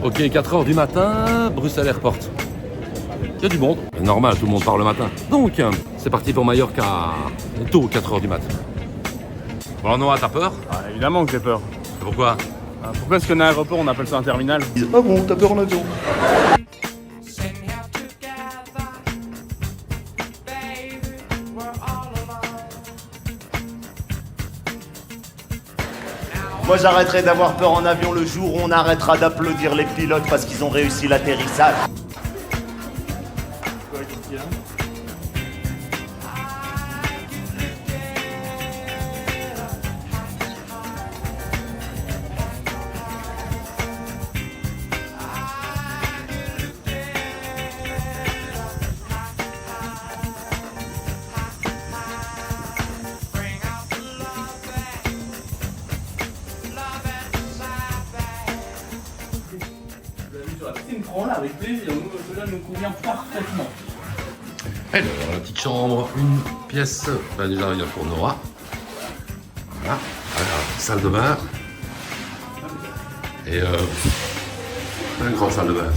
Ok, 4h du matin, Bruxelles Airport. Il y a du monde. C'est normal, tout le monde part le matin. Donc, c'est parti pour Mallorca, tôt, 4h du matin. Bon, Noah, t'as peur? Ah, évidemment que j'ai peur. Pourquoi? Pourquoi est-ce qu'un aéroport on appelle ça un terminal? Ah bon, t'as peur en avion? Moi j'arrêterai d'avoir peur en avion le jour où on arrêtera d'applaudir les pilotes parce qu'ils ont réussi l'atterrissage. Avec plaisir, cela nous convient parfaitement. Alors, la petite chambre, une pièce. Ben, déjà, il y a pour Noah. Voilà. Salle de bain. Et une grande salle de bain.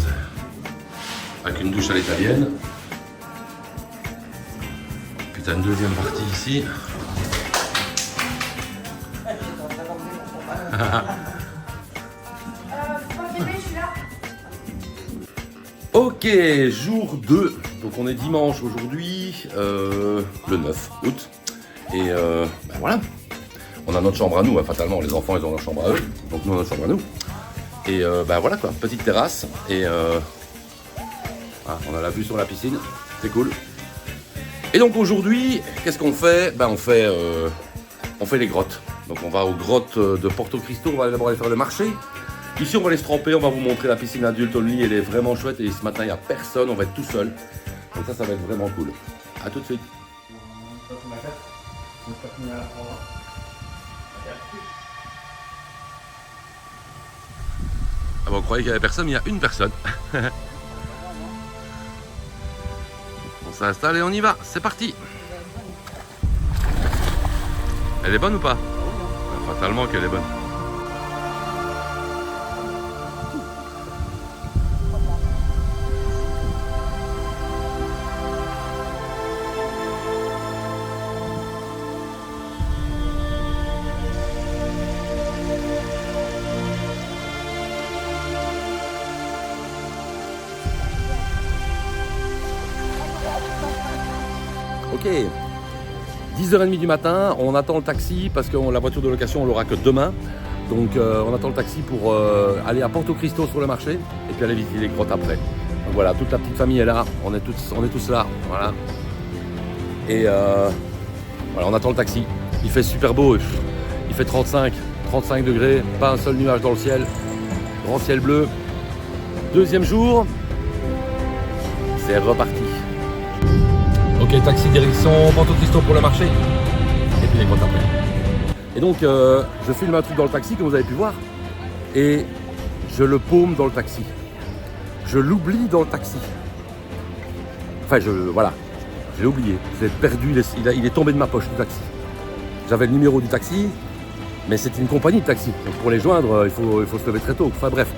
Avec une douche à l'italienne. Puis t'as une deuxième partie ici. Ok, jour 2, donc on est dimanche aujourd'hui, le 9 août, et ben voilà, on a notre chambre à nous, hein, fatalement, les enfants ils ont leur chambre à eux, donc nous on a notre chambre à nous, et ben voilà quoi, petite terrasse, et on a la vue sur la piscine, c'est cool. Et donc aujourd'hui, qu'est-ce qu'on fait? Ben on fait les grottes, donc on va aux grottes de Porto Cristo, on va d'abord aller faire le marché. Ici, on va les tremper, on va vous montrer la piscine adulte only, elle est vraiment chouette et ce matin, il n'y a personne, on va être tout seul. Donc ça va être vraiment cool. A tout de suite. Ah bon, on croyait qu'il n'y avait personne, mais il y a une personne. On s'installe et on y va, c'est parti. Elle est bonne ou pas? Fatalement qu'elle est bonne. Ok, 10h30 du matin, on attend le taxi parce que la voiture de location on l'aura que demain. Donc on attend le taxi pour aller à Porto Cristo sur le marché et puis aller visiter les grottes après. Donc voilà, toute la petite famille est là, on est tous là, voilà. Et voilà, on attend le taxi. Il fait super beau, il fait 35 degrés, pas un seul nuage dans le ciel, grand ciel bleu. Deuxième jour, c'est reparti. Ok, taxi direction Porto Cristo pour le marché. Et puis les grottes après. Et donc, je filme un truc dans le taxi, comme vous avez pu voir. Et je le paume dans le taxi. Je l'oublie dans le taxi. Enfin, voilà. Je l'ai oublié. Je l'ai perdu. Il est tombé de ma poche, le taxi. J'avais le numéro du taxi, mais c'était une compagnie de taxi. Donc, pour les joindre, il faut se lever très tôt. Enfin, bref.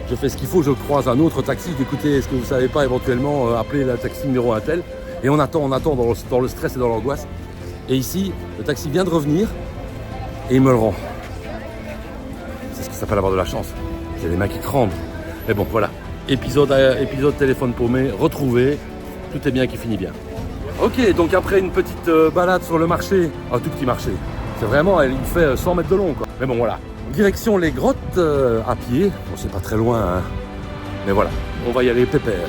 Je fais ce qu'il faut. Je croise un autre taxi. Écoutez, est-ce que vous ne savez pas éventuellement appeler le taxi numéro un tel? Et on attend dans le stress et dans l'angoisse. Et ici, le taxi vient de revenir et il me le rend. C'est ce qui s'appelle avoir de la chance. J'ai les mains qui tremblent. Mais bon, voilà. Épisode téléphone paumé, retrouvé. Tout est bien qui finit bien. Ok, donc après une petite balade sur le marché, un tout petit marché. C'est vraiment, il fait 100 mètres de long, quoi. Mais bon, voilà. Direction les grottes à pied. Bon, c'est pas très loin, hein. Mais voilà, on va y aller pépère.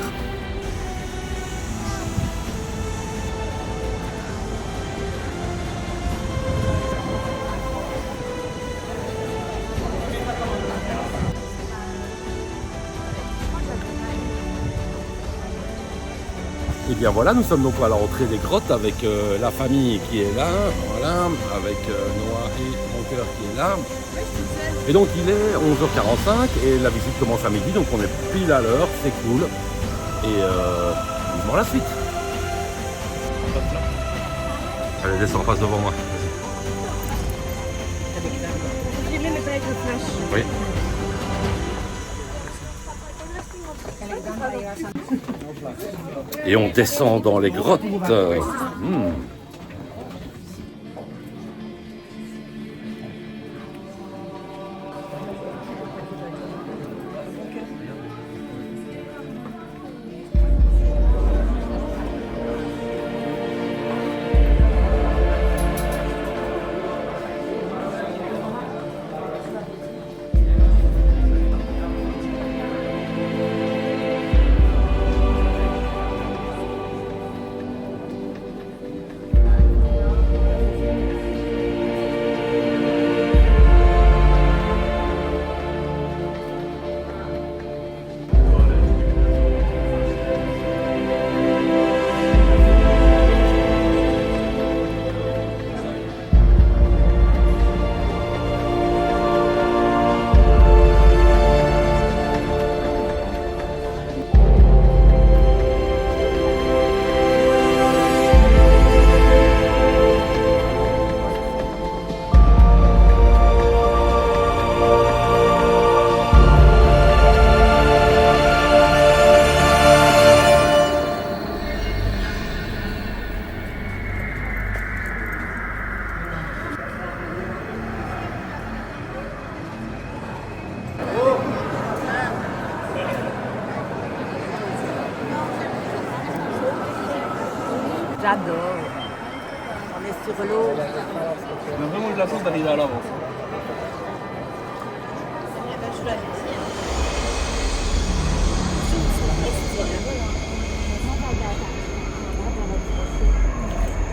Et bien voilà, nous sommes donc à la rentrée des grottes avec la famille qui est là, voilà, avec Noah et mon cœur qui est là. Et donc il est 11h45 et la visite commence à midi, donc on est pile à l'heure, c'est cool. Et vivement la suite. Allez, descends, passe devant moi. J'ai même pas avec le flash. Oui. Et on descend dans les grottes. J'adore. On est sur l'eau. On a vraiment eu de la chance d'aller là avant.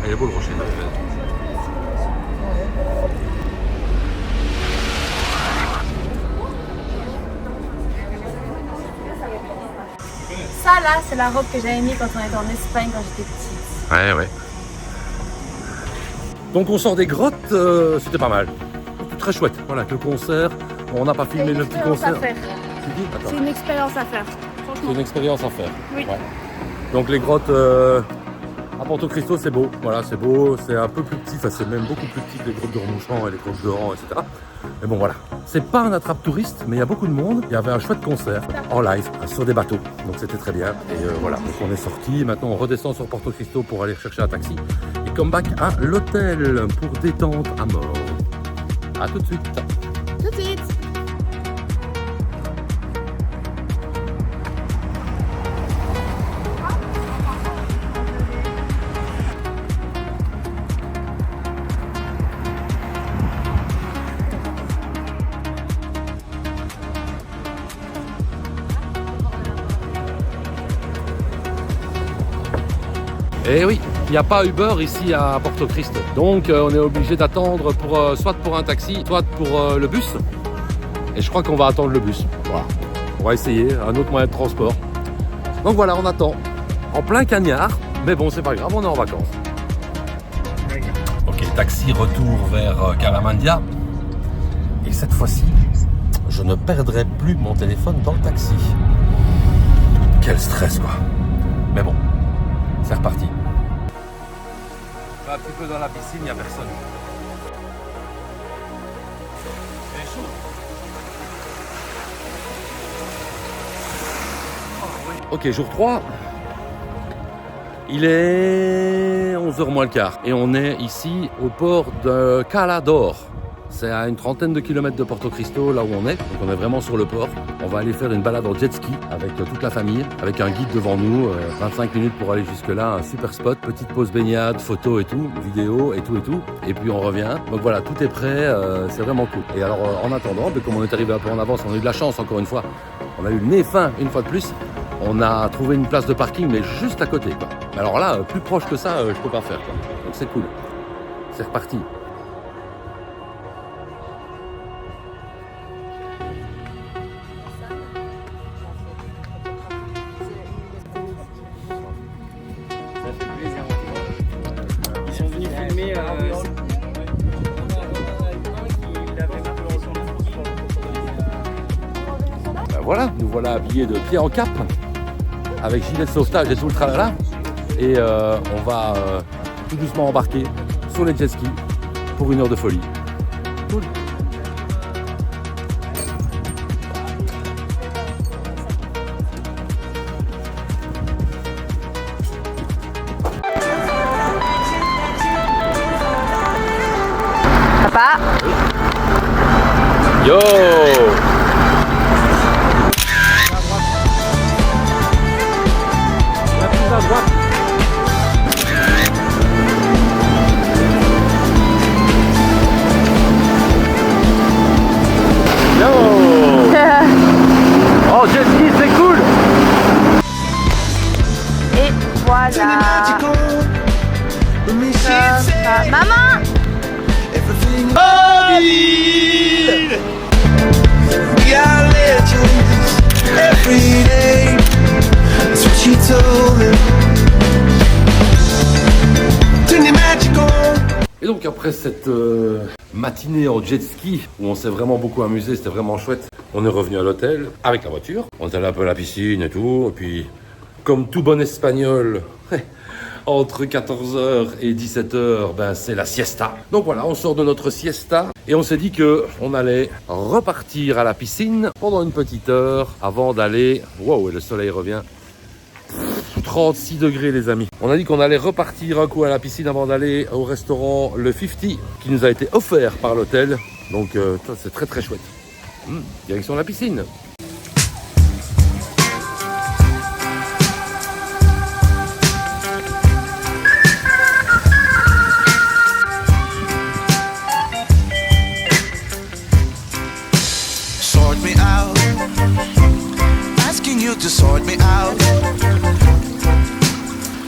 Il est beau le rocher. Ça là, c'est la robe que j'avais mis quand on était en Espagne quand j'étais petite. Ouais. Donc on sort des grottes, c'était pas mal. C'était très chouette. Voilà, le concert. On n'a pas filmé le petit concert. Tu dis ? Attends. C'est une expérience à faire. C'est une expérience à faire. Oui. Ouais. Donc les grottes à Porto Cristo, c'est beau. Voilà, c'est beau. C'est un peu plus petit. Enfin, c'est même beaucoup plus petit que les grottes de Romonchamp et les grottes de Rang, etc. Mais bon, voilà. C'est pas un attrape-touriste, mais il y a beaucoup de monde. Il y avait un chouette concert en live sur des bateaux. Donc c'était très bien. Et voilà. Donc on est sorti. Maintenant, on redescend sur Porto Cristo pour aller chercher un taxi. Et come back à l'hôtel pour détente à mort. À tout de suite. Tout de suite. Eh oui, il n'y a pas Uber ici à Porto Cristo. Donc on est obligé d'attendre pour soit pour un taxi, soit pour le bus. Et je crois qu'on va attendre le bus. Voilà. On va essayer un autre moyen de transport. Donc voilà, on attend. En plein cagnard. Mais bon, c'est pas grave, on est en vacances. Ok, taxi retour vers Calamandia. Et cette fois-ci, je ne perdrai plus mon téléphone dans le taxi. Quel stress quoi. Mais bon, c'est reparti. Un petit peu dans la piscine, il n'y a personne. C'est chaud. Ok, jour 3. Il est 11h moins le quart. Et on est ici au port de Cala d'Or. C'est à une trentaine de kilomètres de Porto Cristo, là où on est. Donc on est vraiment sur le port. On va aller faire une balade en jet ski avec toute la famille, avec un guide devant nous. 25 minutes pour aller jusque-là, un super spot. Petite pause baignade, photo et tout, vidéo et tout et tout. Et puis on revient. Donc voilà, tout est prêt. C'est vraiment cool. Et alors en attendant, comme on est arrivé un peu en avance, on a eu de la chance encore une fois. On a eu le nez fin une fois de plus. On a trouvé une place de parking, mais juste à côté, quoi. Alors là, plus proche que ça, je peux pas faire, quoi. Donc c'est cool. C'est reparti. Ils sont venus filmer. Ben voilà, nous voilà habillés de pied en cap, avec gilet de sauvetage et tout le tralala. Et on va tout doucement embarquer sur les jet skis pour une heure de folie. Cool. Yo! La prise à droite. Yo! Oh, jet ski, c'est cool! Et voilà. Comme ça. Maman! We are legends every day. That's what she told me. Turn your magic on. Et donc après cette matinée en jet ski où on s'est vraiment beaucoup amusé, c'était vraiment chouette, on est revenu à l'hôtel avec la voiture. On est allé un peu à la piscine et tout, et puis comme tout bon espagnol, entre 14h et 17h, ben, c'est la siesta. Donc voilà, on sort de notre siesta et on s'est dit qu'on allait repartir à la piscine pendant une petite heure avant d'aller... Wow, et le soleil revient. 36 degrés les amis. On a dit qu'on allait repartir un coup à la piscine avant d'aller au restaurant Le 50 qui nous a été offert par l'hôtel. Donc ça c'est très très chouette. Direction la piscine. Sort me out. Asking you to sort me out.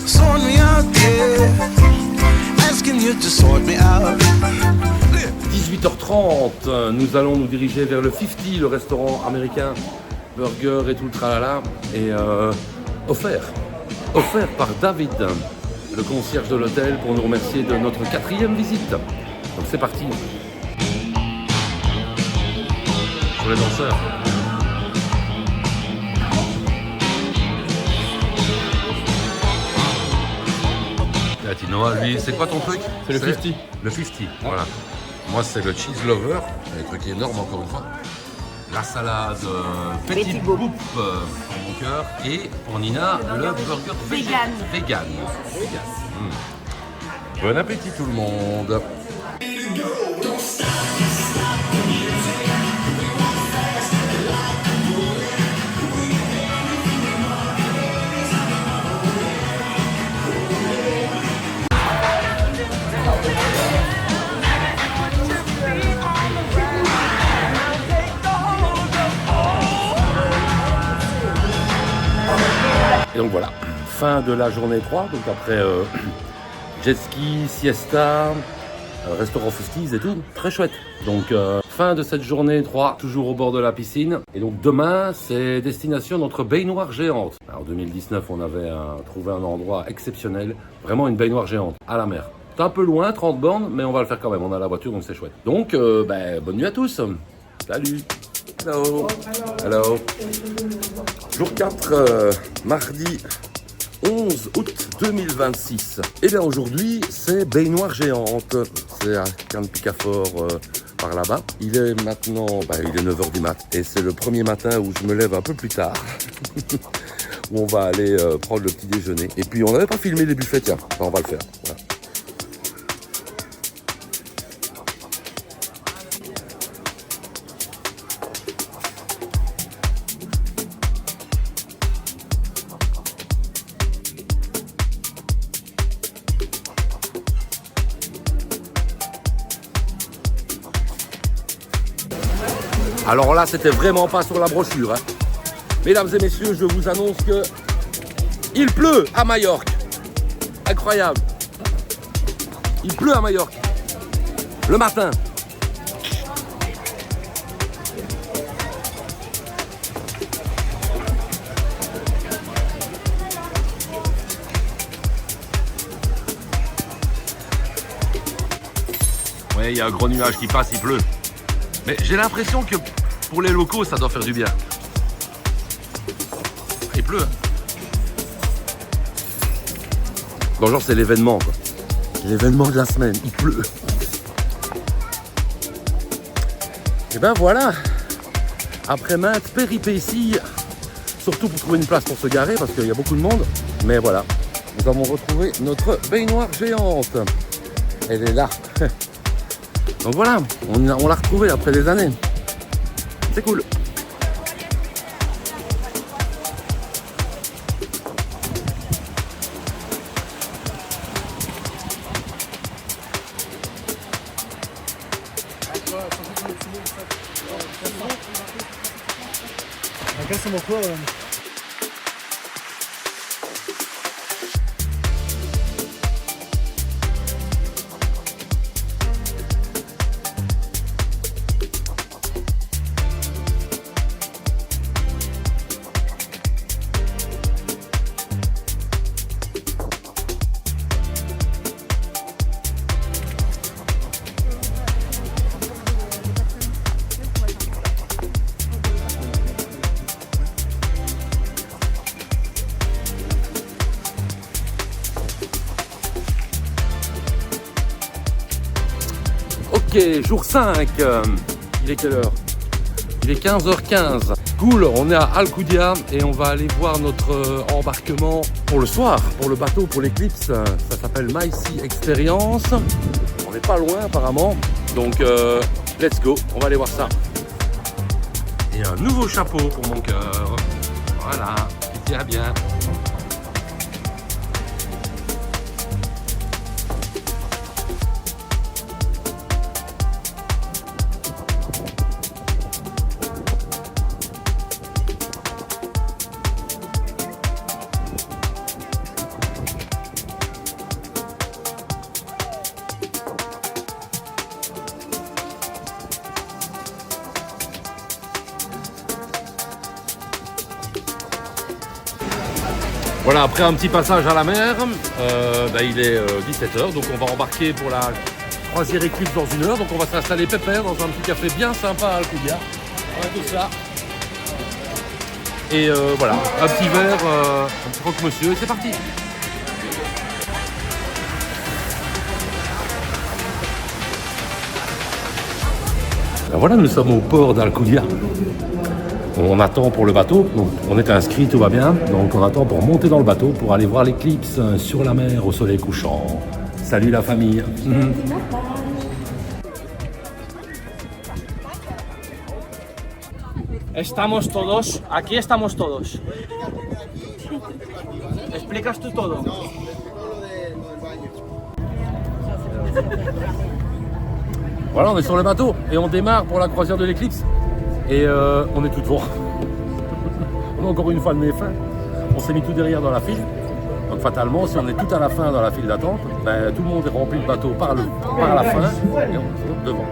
Sort me out, yeah. Asking you to sort me out. 18h30, nous allons nous diriger vers le 50, le restaurant américain, burger et tout le tralala. Et offert par David, le concierge de l'hôtel, pour nous remercier de notre 4e visite. Donc c'est parti. Pour les danseurs. Tinoa, lui, c'est quoi ton truc? C'est le 50. Le 50, voilà. Moi, c'est le cheese lover, un truc énorme encore une fois. La salade Petit Boop pour mon cœur. Et pour Nina, le burger vegan. Bon appétit tout le monde. Et donc voilà, fin de la journée 3, donc après jet ski, siesta, restaurant 50s et tout, très chouette. Donc fin de cette journée 3, toujours au bord de la piscine. Et donc demain, c'est destination notre baignoire géante. Alors, en 2019, on avait trouvé un endroit exceptionnel, vraiment une baignoire géante, à la mer. C'est un peu loin, 30 bornes, mais on va le faire quand même, on a la voiture, donc c'est chouette. Donc, bonne nuit à tous. Salut. Hello. Hello. Jour 4, mardi 11 août 2026. Et bien aujourd'hui, c'est baignoire géante. C'est à Cannes-Picafort par là-bas. Il est maintenant, il est 9h du mat. Et c'est le premier matin où je me lève un peu plus tard. Où on va aller prendre le petit déjeuner. Et puis on n'avait pas filmé les buffets, tiens. Enfin, on va le faire. Voilà. Alors là, c'était vraiment pas sur la brochure. Hein. Mesdames et messieurs, je vous annonce que il pleut à Majorque. Incroyable. Il pleut à Majorque. Le matin. Ouais, il y a un gros nuage qui passe, il pleut. Mais j'ai l'impression que pour les locaux, ça doit faire du bien. Il pleut. Bon, genre, c'est l'événement, quoi. L'événement de la semaine, il pleut. Et ben voilà. Après maintes péripéties, surtout pour trouver une place pour se garer, parce qu'il y a beaucoup de monde. Mais voilà, nous avons retrouvé notre baignoire géante. Elle est là. Donc voilà, on l'a retrouvée après des années. C'est cool. Acá somos jóvenes. Ok, jour 5, il est quelle heure? Il est 15h15. Cool, on est à Alcudia et on va aller voir notre embarquement pour le soir, pour le bateau, pour l'Eclipse. Ça s'appelle My Sea Experience. On n'est pas loin apparemment, donc let's go, on va aller voir ça. Et un nouveau chapeau pour mon cœur. Voilà, il tient bien. Voilà, après un petit passage à la mer, il est 17h, donc on va embarquer pour la croisière Eclipse dans 1 heure. Donc on va s'installer pépère dans un petit café bien sympa à Alcudia. Voilà tout ça. Et voilà, un petit verre, un petit croque-monsieur, et c'est parti. Ben voilà, nous sommes au port d'Alcudia. On attend pour le bateau, donc on est inscrit, tout va bien, donc on attend pour monter dans le bateau pour aller voir l'éclipse sur la mer au soleil couchant. Salut la famille. Estamos todos, aquí estamos todos. ¿Explicas tú todo? Voilà, on est sur le bateau et on démarre pour la croisière de l'éclipse. Et on est tout devant. On a encore une fois le nez fin. On s'est mis tout derrière dans la file. Donc fatalement, si on est tout à la fin dans la file d'attente, ben, tout le monde est rempli de bateau par la fin et on se devant.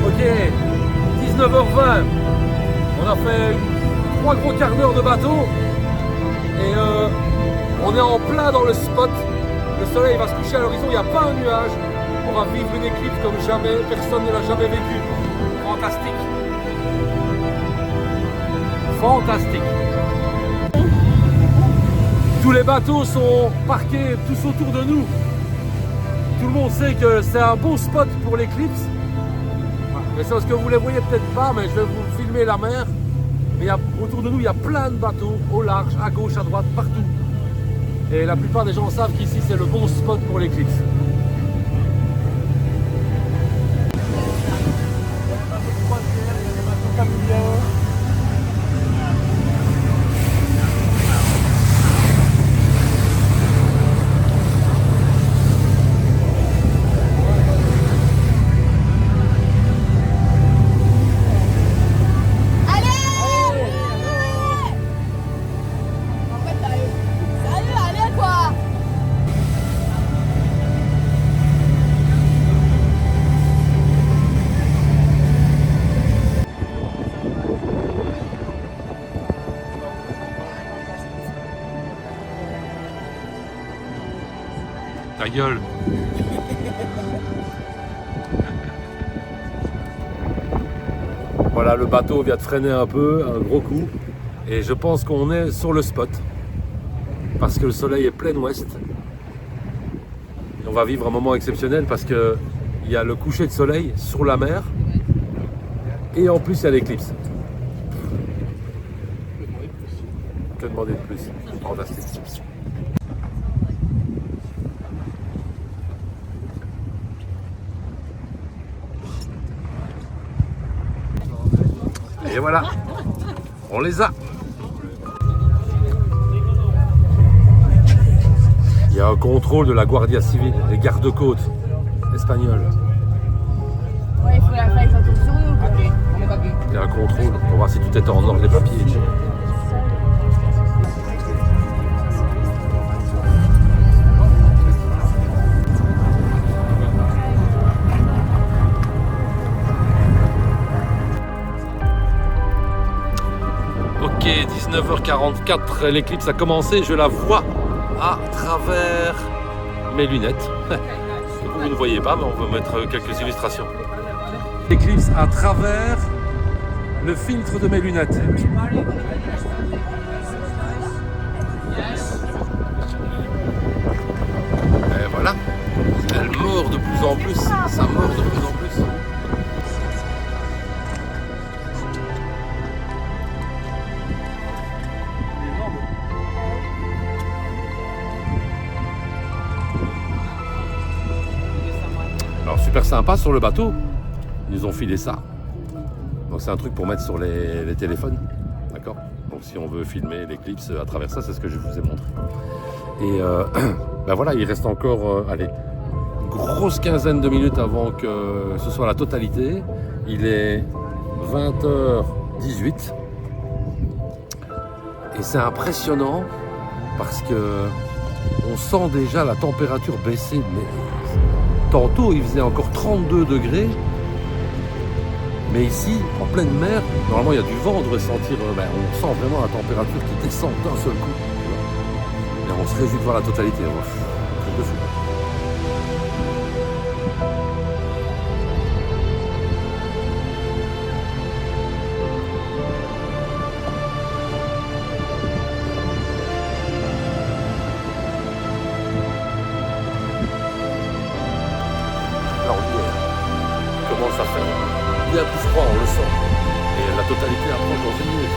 Ok, 19h20, on a fait 3 gros quarts d'heure de bateau et on est en plein dans le spot. Le soleil va se coucher à l'horizon, il n'y a pas un nuage. On va vivre une éclipse comme jamais, personne ne l'a jamais vécu. Fantastique. Fantastique. Tous les bateaux sont parqués tous autour de nous. Tout le monde sait que c'est un bon spot pour l'éclipse. Mais c'est parce que vous ne les voyez peut-être pas, mais je vais vous filmer la mer. Mais autour de nous, il y a plein de bateaux, au large, à gauche, à droite, partout. Et la plupart des gens savent qu'ici, c'est le bon spot pour l'éclipse. Ta gueule. Voilà, le bateau vient de freiner un peu, un gros coup. Et je pense qu'on est sur le spot. Parce que le soleil est plein ouest. Et on va vivre un moment exceptionnel parce qu'il y a le coucher de soleil sur la mer. Et en plus, il y a l'éclipse. Que demander de plus? Fantastique. Et voilà, on les a. Il y a un contrôle de la Guardia Civile, les gardes-côtes espagnols. Ouais, il faut la faire attention. Il y a un contrôle pour voir si tout est en ordre, les papiers. Ok, 19h44, l'éclipse a commencé, je la vois à travers mes lunettes. Vous ne voyez pas, mais on peut mettre quelques illustrations. L'éclipse à travers le filtre de mes lunettes. Et voilà, elle mord de plus en plus, ça mord de plus en plus. Alors super sympa sur le bateau, ils nous ont filé ça. Donc c'est un truc pour mettre sur les téléphones, d'accord? Donc si on veut filmer l'éclipse à travers ça, c'est ce que je vous ai montré. Et ben voilà, il reste encore, allez, une grosse quinzaine de minutes avant que ce soit la totalité. Il est 20h18. Et c'est impressionnant parce que on sent déjà la température baisser. Mais tantôt, il faisait encore 32 degrés. Mais ici, en pleine mer, normalement, il y a du vent, on devrait sentir... on sent vraiment la température qui descend d'un seul coup. Et on se réjouit de voir la totalité. Truc de fou. Alors, il commence à faire bien plus froid, on le sent. Et la totalité approche dans une minute.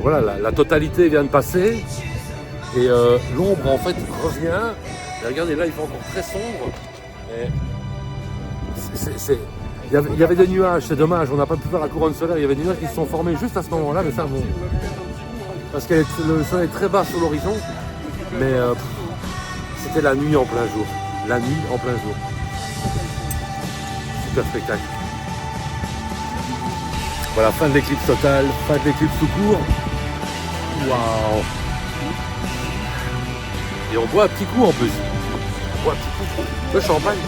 Voilà, la totalité vient de passer et l'ombre en fait revient. Et regardez, là il fait encore très sombre. Il y avait des nuages, c'est dommage, on n'a pas pu faire la couronne solaire. Il y avait des nuages qui se sont formés juste à ce moment-là, mais ça bon. Parce que le soleil est très bas sur l'horizon, mais c'était la nuit en plein jour. La nuit en plein jour. Super spectacle. Voilà, fin de l'éclipse totale, fin de l'éclipse tout court. Waouh! Et on boit un petit coup en plus. On boit un petit coup. Le champagne.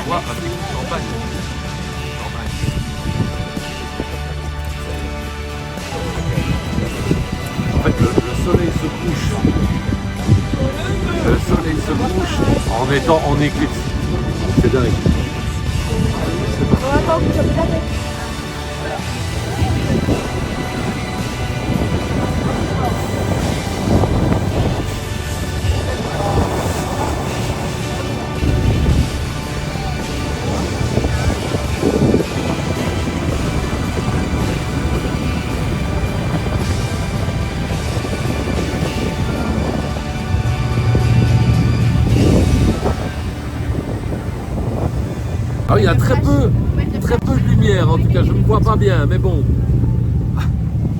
On boit un petit coup de champagne. En fait, le soleil se couche. Le soleil se couche en étant en éclipse. C'est dingue. il y a très peu de lumière. En tout cas, je ne me vois pas bien, mais bon.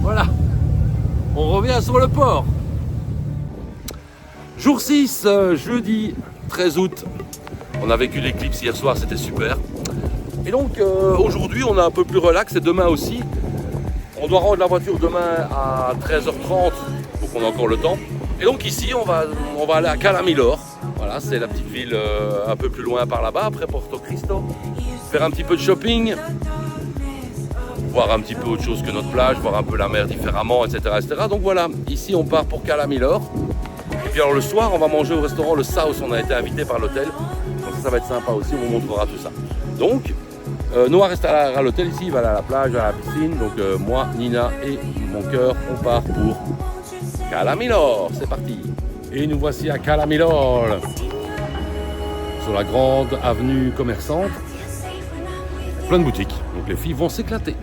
Voilà. On revient sur le port. Jour 6, jeudi 13 août. On a vécu l'éclipse hier soir, c'était super. Et donc aujourd'hui, on est un peu plus relax et demain aussi. On doit rendre la voiture demain à 13h30, donc on a encore le temps. Et donc ici, on va aller à Calamilor. Voilà, c'est la petite ville un peu plus loin par là-bas, après Porto Cristo. Faire un petit peu de shopping, voir un petit peu autre chose que notre plage, voir un peu la mer différemment, etc. etc. Donc voilà, ici on part pour Calamilor. Et puis alors le soir, on va manger au restaurant Le South. On a été invité par l'hôtel. Donc ça va être sympa aussi, on vous montrera tout ça. Donc, Noah reste à l'hôtel ici, il va aller à la plage, à la piscine. Donc moi, Nina et mon cœur, on part pour Calamilor. C'est parti. Et nous voici à Calamilor, sur la grande avenue commerçante. Plein de boutiques, donc les filles vont s'éclater.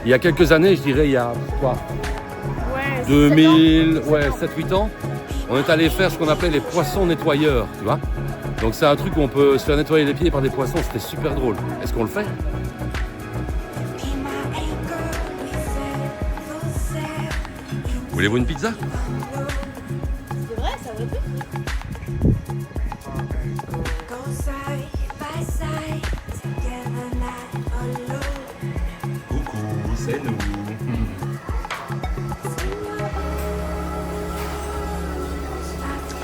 Il y a quelques années, je dirais, il y a quoi, 2000, 7-8 ans, on est allé faire ce qu'on appelait les poissons nettoyeurs, tu vois. Donc c'est un truc où on peut se faire nettoyer les pieds par des poissons, c'était super drôle. Est-ce qu'on le fait? Voulez-vous une pizza? C'est vrai, ça aurait pu. Coucou, c'est nous.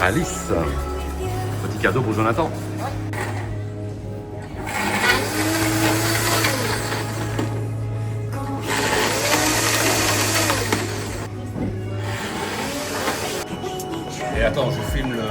Alice, petit cadeau pour Jonathan. Et attends, je filme le...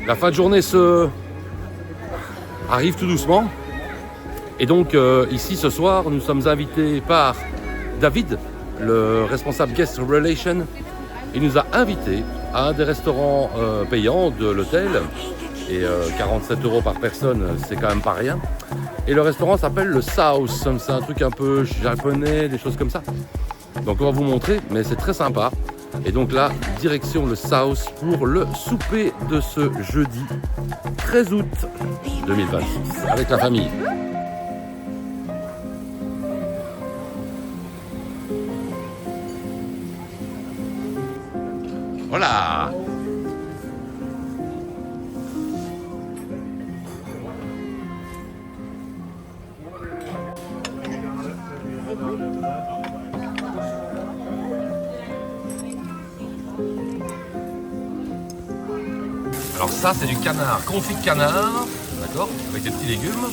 La fin de journée arrive tout doucement. Et donc ici ce soir, nous sommes invités par David, le responsable Guest Relation. Il nous a invités à un des restaurants payants de l'hôtel. Et 47 € par personne, c'est quand même pas rien. Et le restaurant s'appelle le South. C'est un truc un peu japonais, des choses comme ça. Donc on va vous montrer, mais c'est très sympa. Et donc là, direction le South pour le souper de ce jeudi 13 août 2026 avec la famille. Voilà. Alors ça, c'est du canard, confit de canard, d'accord, avec des petits légumes.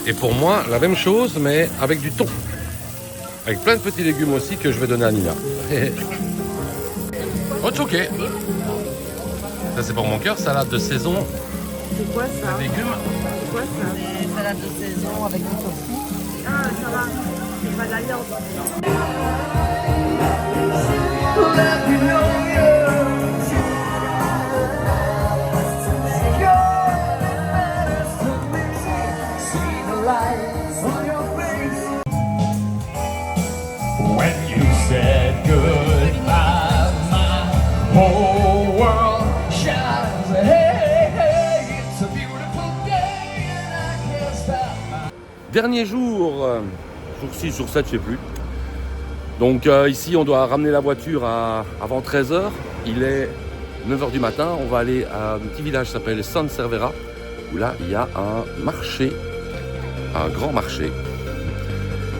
Et pour moi, la même chose, mais avec du thon. Avec plein de petits légumes aussi que je vais donner à Nina. Ok. Ça, c'est pour mon cœur, salade de saison. C'est quoi ça? Légumes. C'est quoi ça? Des salades de saison avec du tofu. Ah, ça va. C'est pas de la viande. Let me know when you said goodbye, my whole world shines. Hey, hey, it's a beautiful day and I can't stop. Dernier jour, jour 6, jour 7, je sais plus. Donc ici, on doit ramener la voiture avant 13h. Il est 9h du matin, on va aller à un petit village qui s'appelle San Cervera, où là, il y a un marché, un grand marché.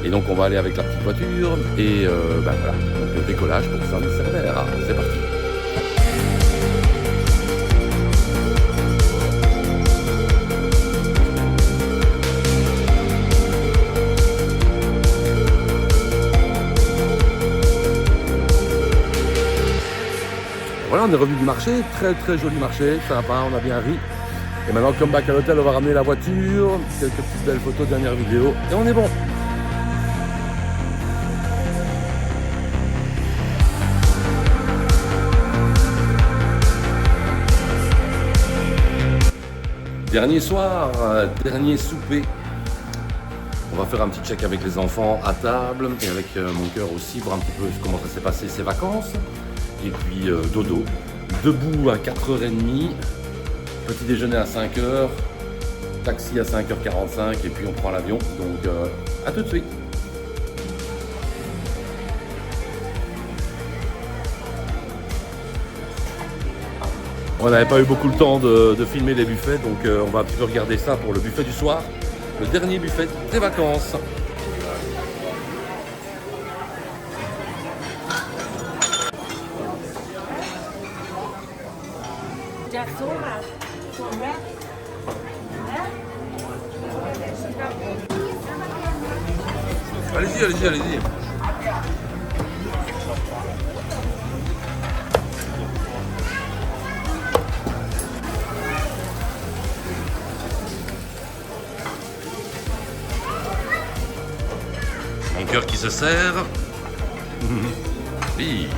Et donc, on va aller avec la petite voiture et voilà, donc le décollage pour San Cervera. C'est parti. Voilà, on est revenu du marché, très joli marché, sympa, on a bien ri. Et maintenant, come back à l'hôtel, on va ramener la voiture, quelques petites belles photos, dernière vidéo, et on est bon. Dernier soir, dernier souper. On va faire un petit check avec les enfants à table et avec mon cœur aussi, voir un petit peu comment ça s'est passé ces vacances. Et puis dodo, debout à 4h30, petit déjeuner à 5h, taxi à 5h45 et puis on prend l'avion. Donc à tout de suite. On n'avait pas eu beaucoup le temps de filmer les buffets, donc on va un petit peu regarder ça pour le buffet du soir, le dernier buffet des vacances. Allez-y, allez-y, allez-y. Mon cœur qui se serre. Oui.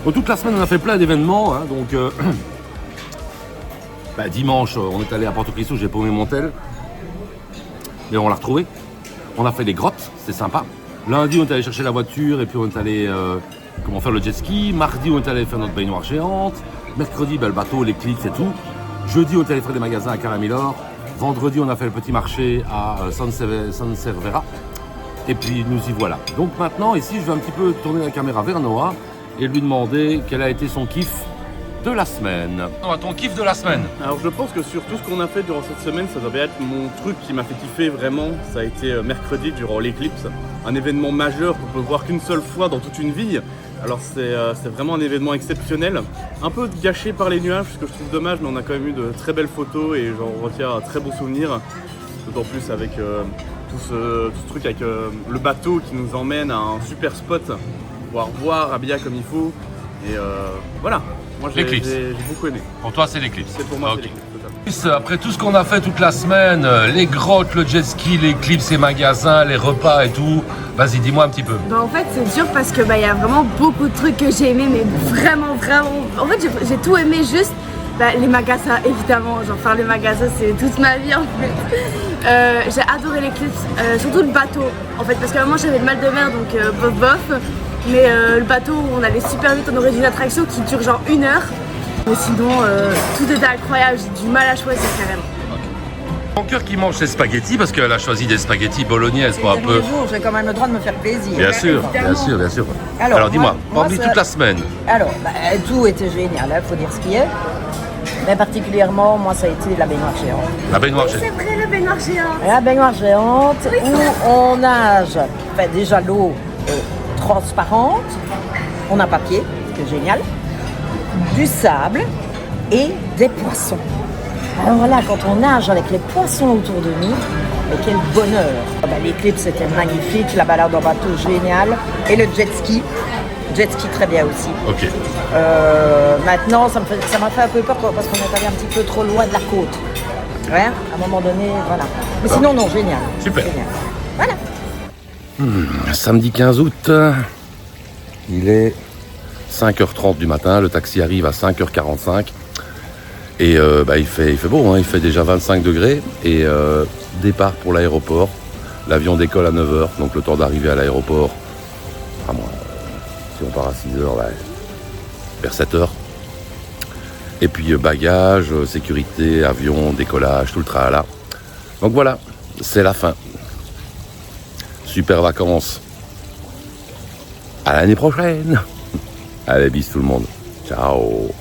Bon, toute la semaine, on a fait plein d'événements. Hein, donc, dimanche, on est allé à Porto Cristo, j'ai paumé mon tel. Mais on l'a retrouvé. On a fait des grottes, c'était sympa. Lundi, on est allé chercher la voiture et puis on est allé faire le jet ski. Mardi, on est allé faire notre baignoire géante. Mercredi, le bateau, l'éclipse et tout. Jeudi, on est allé faire des magasins à Caramilor. Vendredi, on a fait le petit marché à San Cervera. Et puis, nous y voilà. Donc maintenant, ici, je vais un petit peu tourner la caméra vers Noah et lui demander quel a été son kiff de la semaine. Noah, ton kiff de la semaine? Alors je pense que sur tout ce qu'on a fait durant cette semaine, ça doit bien être mon truc qui m'a fait kiffer vraiment. Ça a été mercredi durant l'éclipse, un événement majeur qu'on peut voir qu'une seule fois dans toute une vie. Alors c'est vraiment un événement exceptionnel, un peu gâché par les nuages, ce que je trouve dommage, mais on a quand même eu de très belles photos et j'en retiens un très bon souvenir. D'autant plus avec tout ce truc avec le bateau qui nous emmène à un super spot, pouvoir voir Abia comme il faut. Et voilà, moi j'ai beaucoup aimé. Pour toi, c'est l'éclipse. C'est pour moi, okay. C'est l'éclipse. Après tout ce qu'on a fait toute la semaine, les grottes, le jet ski, l'éclipse, les magasins, les repas et tout, vas-y, dis-moi un petit peu. En fait, c'est dur parce que y a vraiment beaucoup de trucs que j'ai aimé, mais vraiment. En fait, j'ai tout aimé, juste les magasins, évidemment. Genre faire les magasins, c'est toute ma vie en fait. J'ai adoré l'éclipse, surtout le bateau, en fait, parce qu'à un moment j'avais le mal de mer, donc bof. Mais le bateau, on allait super vite, on aurait une attraction qui dure genre 1 heure. Mais sinon, tout était incroyable, j'ai du mal à choisir carrément. Mon cœur qui mange ses spaghettis parce qu'elle a choisi des spaghettis bolognaises pour un peu. J'ai quand même le droit de me faire plaisir. Bien sûr, bien sûr, bien sûr. Alors dis-moi, parmi toute la semaine. Alors, tout était génial, il faut dire ce qui est. Mais particulièrement, moi, ça a été la baignoire géante. La baignoire géante. C'est vrai, la baignoire géante. La baignoire géante où on nage, déjà l'eau est transparente, on a papier, c'est génial, du sable et des poissons. Alors là, quand on nage avec les poissons autour de nous, mais quel bonheur! L'éclipse était magnifique, la balade en bateau géniale et le jet ski très bien aussi. Ok. Maintenant, ça m'a fait un peu peur parce qu'on est allé un petit peu trop loin de la côte. Ouais, à un moment donné, voilà. Mais sinon, non, génial. Super. Génial. Voilà. Samedi 15 août, il est 5h30 du matin, le taxi arrive à 5h45 et il fait beau, hein, il fait déjà 25 degrés et départ pour l'aéroport. L'avion décolle à 9h, donc le temps d'arriver à l'aéroport, si on part à 6h, vers 7h. Et puis bagages, sécurité, avion, décollage, tout le tralala. Donc voilà, c'est la fin. Super vacances. À l'année prochaine. Allez, bis tout le monde. Ciao.